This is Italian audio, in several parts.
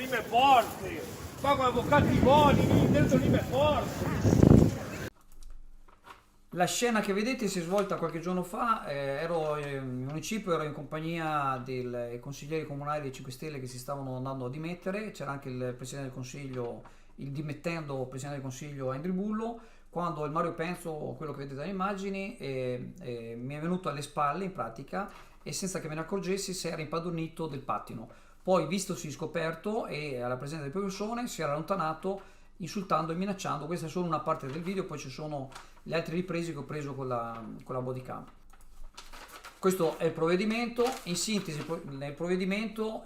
rime forti, qua con avvocati buoni, dentro rime forti. La scena che vedete si è svolta qualche giorno fa, ero in municipio, ero in compagnia dei consiglieri comunali dei 5 Stelle che si stavano andando a dimettere, c'era anche il Presidente del Consiglio, il dimettendo Presidente del Consiglio Andri Bullo, quando il Mario Penzo, quello che vedete dalle immagini, mi è venuto alle spalle in pratica e senza che me ne accorgessi si era impadronito del pattino. Poi vistosi scoperto e alla presenza di più persone si era allontanato insultando e minacciando. Questa è solo una parte del video, poi ci sono le altre riprese che ho preso con la bodycam. Questo è il provvedimento. In sintesi, nel provvedimento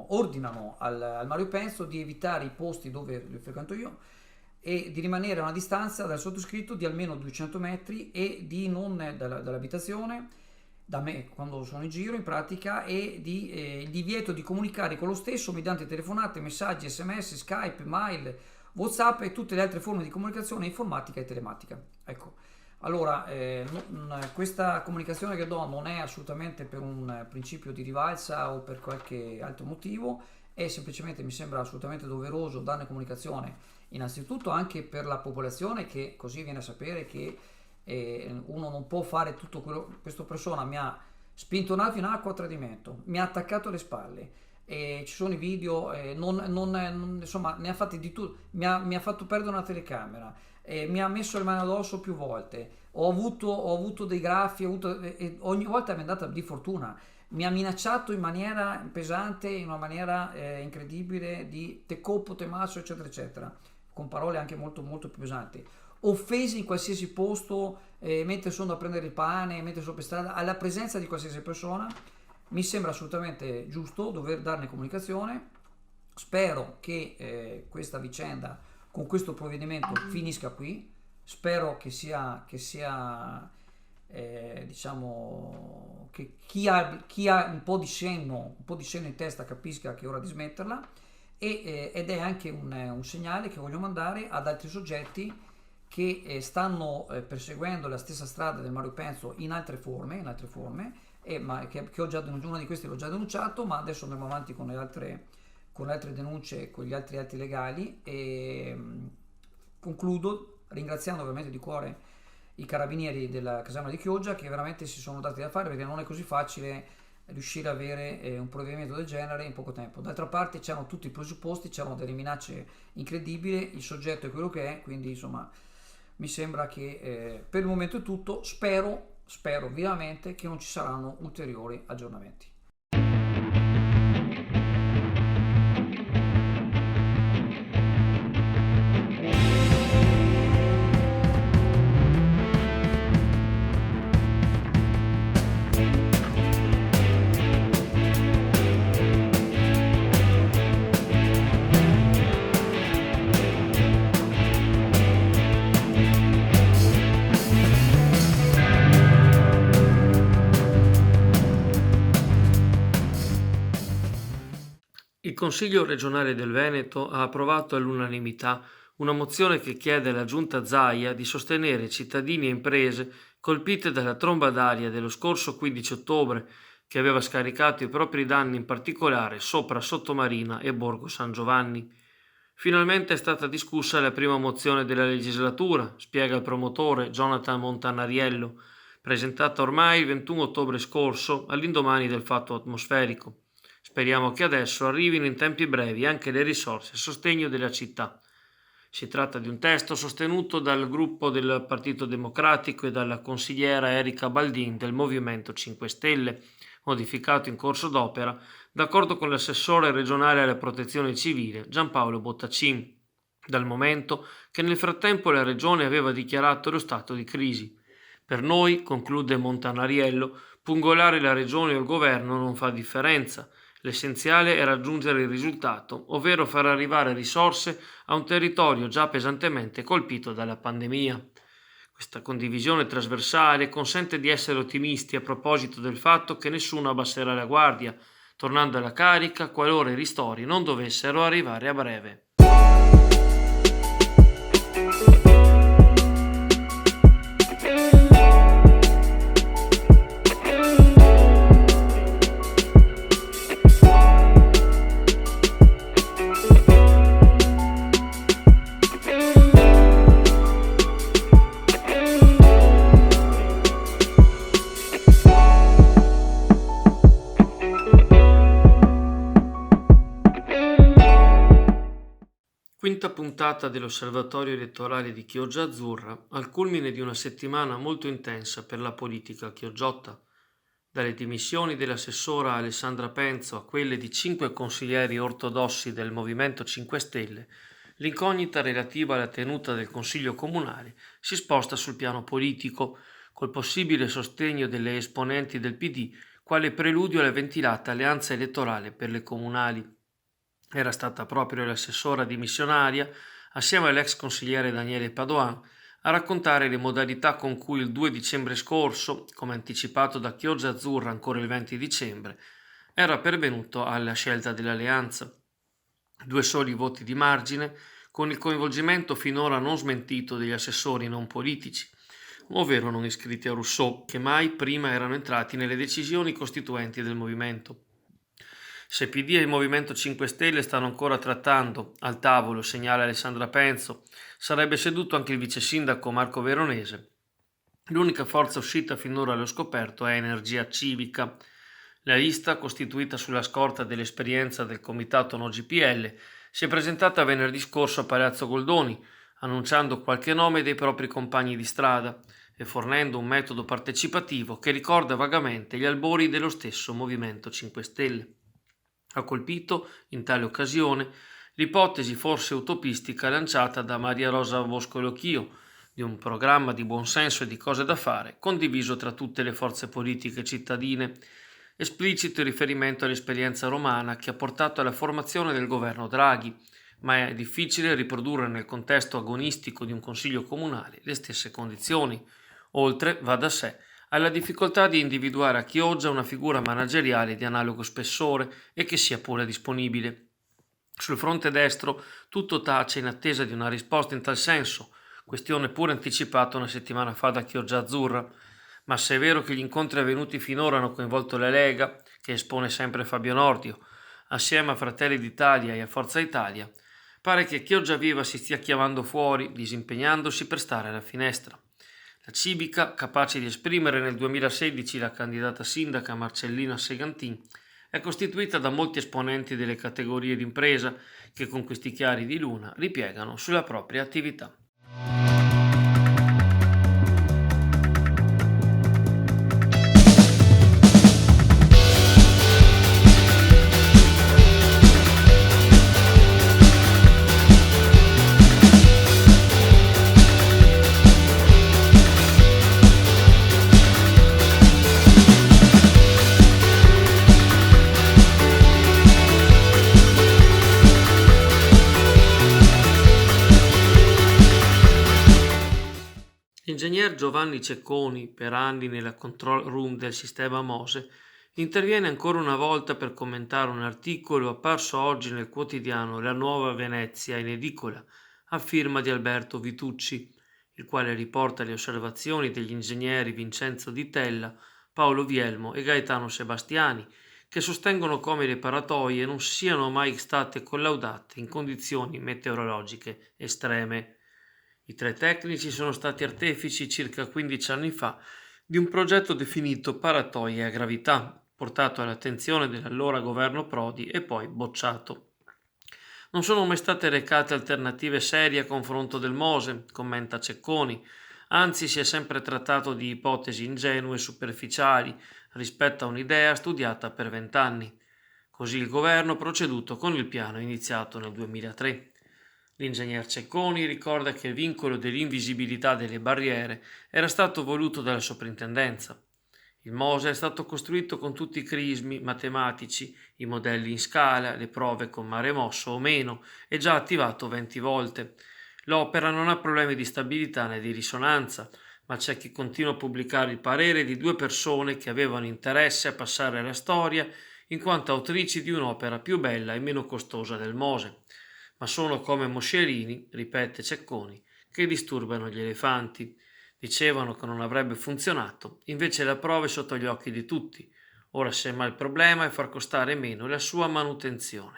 ordinano al Mario Penzo di evitare i posti dove li frequento io e di rimanere a una distanza dal sottoscritto di almeno 200 metri e di non dall'abitazione, da me quando sono in giro in pratica, e il divieto di comunicare con lo stesso mediante telefonate, messaggi, sms, skype, mail, whatsapp e tutte le altre forme di comunicazione informatica e telematica. Ecco, allora questa comunicazione che do non è assolutamente per un principio di rivalsa o per qualche altro motivo, è semplicemente, mi sembra assolutamente doveroso darne comunicazione innanzitutto anche per la popolazione, che così viene a sapere che uno non può fare tutto quello. Questa persona mi ha spintonato in acqua a tradimento, mi ha attaccato alle spalle, ci sono i video, insomma ne ha fatti di tutto, mi ha fatto perdere una telecamera, mi ha messo le mani addosso più volte, ho avuto dei graffi, ogni volta mi è andata di fortuna, mi ha minacciato in maniera pesante, in una maniera incredibile, di te coppo, te masso, eccetera eccetera, con parole anche molto molto più pesanti, offese in qualsiasi posto, mentre sono a prendere il pane, mentre sono per strada, alla presenza di qualsiasi persona. Mi sembra assolutamente giusto dover darne comunicazione. Spero che questa vicenda con questo provvedimento finisca qui. Spero che diciamo che chi ha un po' di senno in testa capisca che è ora di smetterla, ed è anche un segnale che voglio mandare ad altri soggetti che stanno perseguendo la stessa strada del Mario Penzo in altre forme, ma che ho già denunciato. Una di queste l'ho già denunciato, ma adesso andiamo avanti con le altre denunce, con gli altri atti legali, e concludo ringraziando ovviamente di cuore i carabinieri della caserma di Chioggia, che veramente si sono dati da fare, perché non è così facile riuscire ad avere un provvedimento del genere in poco tempo. D'altra parte c'erano tutti i presupposti, c'erano delle minacce incredibili, il soggetto è quello che è, quindi insomma mi sembra che per il momento è tutto. Spero vivamente che non ci saranno ulteriori aggiornamenti. Il Consiglio regionale del Veneto ha approvato all'unanimità una mozione che chiede alla Giunta Zaia di sostenere cittadini e imprese colpite dalla tromba d'aria dello scorso 15 ottobre, che aveva scaricato i propri danni in particolare sopra Sottomarina e Borgo San Giovanni. Finalmente è stata discussa la prima mozione della legislatura, spiega il promotore Jonathan Montanariello, presentata ormai il 21 ottobre scorso, all'indomani del fatto atmosferico. Speriamo che adesso arrivino in tempi brevi anche le risorse a sostegno della città. Si tratta di un testo sostenuto dal gruppo del Partito Democratico e dalla consigliera Erika Baldin del Movimento 5 Stelle, modificato in corso d'opera, d'accordo con l'assessore regionale alla protezione civile Giampaolo Bottacin, dal momento che nel frattempo la regione aveva dichiarato lo stato di crisi. Per noi, conclude Montanariello, pungolare la regione o il governo non fa differenza. L'essenziale è raggiungere il risultato, ovvero far arrivare risorse a un territorio già pesantemente colpito dalla pandemia. Questa condivisione trasversale consente di essere ottimisti a proposito del fatto che nessuno abbasserà la guardia, tornando alla carica qualora i ristori non dovessero arrivare a breve. Quinta puntata dell'Osservatorio elettorale di Chioggia Azzurra, al culmine di una settimana molto intensa per la politica chioggiotta. Dalle dimissioni dell'assessora Alessandra Penzo a quelle di 5 consiglieri ortodossi del Movimento 5 Stelle, l'incognita relativa alla tenuta del Consiglio Comunale si sposta sul piano politico, col possibile sostegno delle esponenti del PD, quale preludio alla ventilata alleanza elettorale per le comunali. Era stata proprio l'assessora dimissionaria, assieme all'ex consigliere Daniele Padoan, a raccontare le modalità con cui il 2 dicembre scorso, come anticipato da Chioggia Azzurra ancora il 20 dicembre, era pervenuto alla scelta dell'alleanza. 2 soli voti di margine, con il coinvolgimento finora non smentito degli assessori non politici, ovvero non iscritti a Rousseau, che mai prima erano entrati nelle decisioni costituenti del movimento. Se PD e il Movimento 5 Stelle stanno ancora trattando, al tavolo, segnala Alessandra Penzo, sarebbe seduto anche il vice sindaco Marco Veronese. L'unica forza uscita finora allo scoperto è Energia Civica. La lista, costituita sulla scorta dell'esperienza del comitato No GPL, si è presentata venerdì scorso a Palazzo Goldoni, annunciando qualche nome dei propri compagni di strada e fornendo un metodo partecipativo che ricorda vagamente gli albori dello stesso Movimento 5 Stelle. Ha colpito, in tale occasione, l'ipotesi forse utopistica lanciata da Maria Rosa Bosco-Locchio di un programma di buonsenso e di cose da fare condiviso tra tutte le forze politiche cittadine, esplicito riferimento all'esperienza romana che ha portato alla formazione del governo Draghi, ma è difficile riprodurre nel contesto agonistico di un consiglio comunale le stesse condizioni. Oltre, va da sé, alla difficoltà di individuare a Chioggia una figura manageriale di analogo spessore e che sia pure disponibile. Sul fronte destro tutto tace in attesa di una risposta in tal senso, questione pure anticipata una settimana fa da Chioggia Azzurra, ma se è vero che gli incontri avvenuti finora hanno coinvolto la Lega, che espone sempre Fabio Nordio, assieme a Fratelli d'Italia e a Forza Italia, pare che Chioggia Viva si stia chiamando fuori, disimpegnandosi per stare alla finestra. La Civica, capace di esprimere nel 2016 la candidata sindaca Marcellina Segantin, è costituita da molti esponenti delle categorie d'impresa che con questi chiari di luna ripiegano sulla propria attività. L'ingegner Giovanni Cecconi, per anni nella control room del sistema Mose, interviene ancora una volta per commentare un articolo apparso oggi nel quotidiano La Nuova Venezia in edicola, a firma di Alberto Vitucci, il quale riporta le osservazioni degli ingegneri Vincenzo Di Tella, Paolo Vielmo e Gaetano Sebastiani, che sostengono come le paratoie non siano mai state collaudate in condizioni meteorologiche estreme. I 3 tecnici sono stati artefici circa 15 anni fa di un progetto definito Paratoie a gravità, portato all'attenzione dell'allora governo Prodi e poi bocciato. Non sono mai state recate alternative serie a confronto del Mose, commenta Cecconi, anzi si è sempre trattato di ipotesi ingenue e superficiali rispetto a un'idea studiata per 20 anni. Così il governo ha proceduto con il piano iniziato nel 2003. L'ingegner Cecconi ricorda che il vincolo dell'invisibilità delle barriere era stato voluto dalla soprintendenza. Il Mose è stato costruito con tutti i crismi matematici, i modelli in scala, le prove con mare mosso o meno, e già attivato 20 volte. L'opera non ha problemi di stabilità né di risonanza, ma c'è chi continua a pubblicare il parere di 2 persone che avevano interesse a passare alla storia in quanto autrici di un'opera più bella e meno costosa del Mose. Ma sono come moscerini, ripete Cecconi, che disturbano gli elefanti. Dicevano che non avrebbe funzionato, invece la prova è sotto gli occhi di tutti. Ora semmai il problema è far costare meno la sua manutenzione.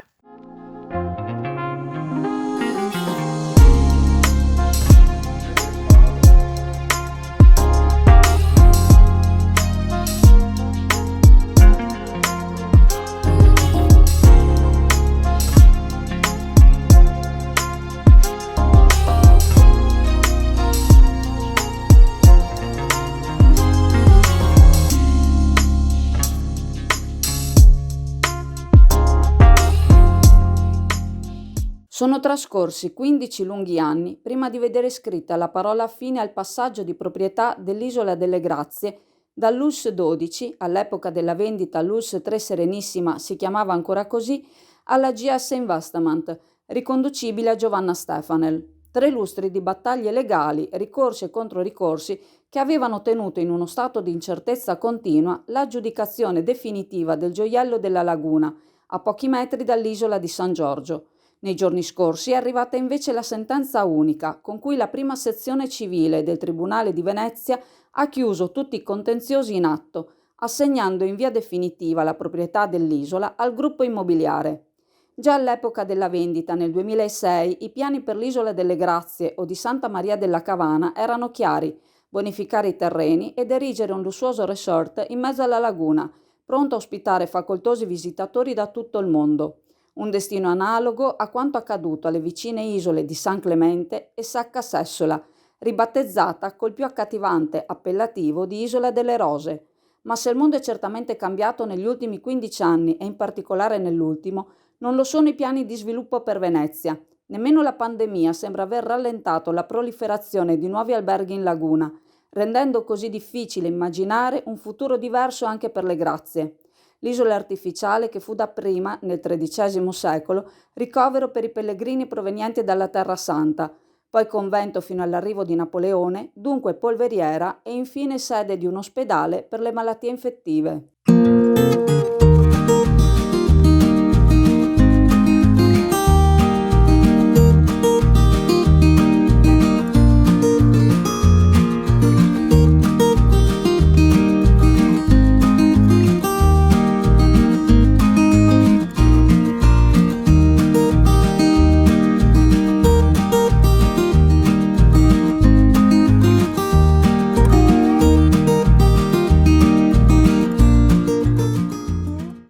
Sono trascorsi 15 lunghi anni prima di vedere scritta la parola fine al passaggio di proprietà dell'Isola delle Grazie dall'ULSS 12, all'epoca della vendita l'ULSS 3 Serenissima si chiamava ancora così, alla GS Investment, riconducibile a Giovanna Stefanel. 3 lustri di battaglie legali, ricorsi e controricorsi che avevano tenuto in uno stato di incertezza continua l'aggiudicazione definitiva del gioiello della laguna, a pochi metri dall'isola di San Giorgio. Nei giorni scorsi è arrivata invece la sentenza unica, con cui la prima sezione civile del Tribunale di Venezia ha chiuso tutti i contenziosi in atto, assegnando in via definitiva la proprietà dell'isola al gruppo immobiliare. Già all'epoca della vendita, nel 2006, i piani per l'Isola delle Grazie o di Santa Maria della Cavana erano chiari: bonificare i terreni ed erigere un lussuoso resort in mezzo alla laguna, pronto a ospitare facoltosi visitatori da tutto il mondo. Un destino analogo a quanto accaduto alle vicine isole di San Clemente e Sacca Sessola, ribattezzata col più accattivante appellativo di Isola delle Rose. Ma se il mondo è certamente cambiato negli ultimi 15 anni e in particolare nell'ultimo, non lo sono i piani di sviluppo per Venezia. Nemmeno la pandemia sembra aver rallentato la proliferazione di nuovi alberghi in laguna, rendendo così difficile immaginare un futuro diverso anche per le Grazie. L'isola artificiale che fu dapprima, nel XIII secolo, ricovero per i pellegrini provenienti dalla Terra Santa, poi convento fino all'arrivo di Napoleone, dunque polveriera e infine sede di un ospedale per le malattie infettive.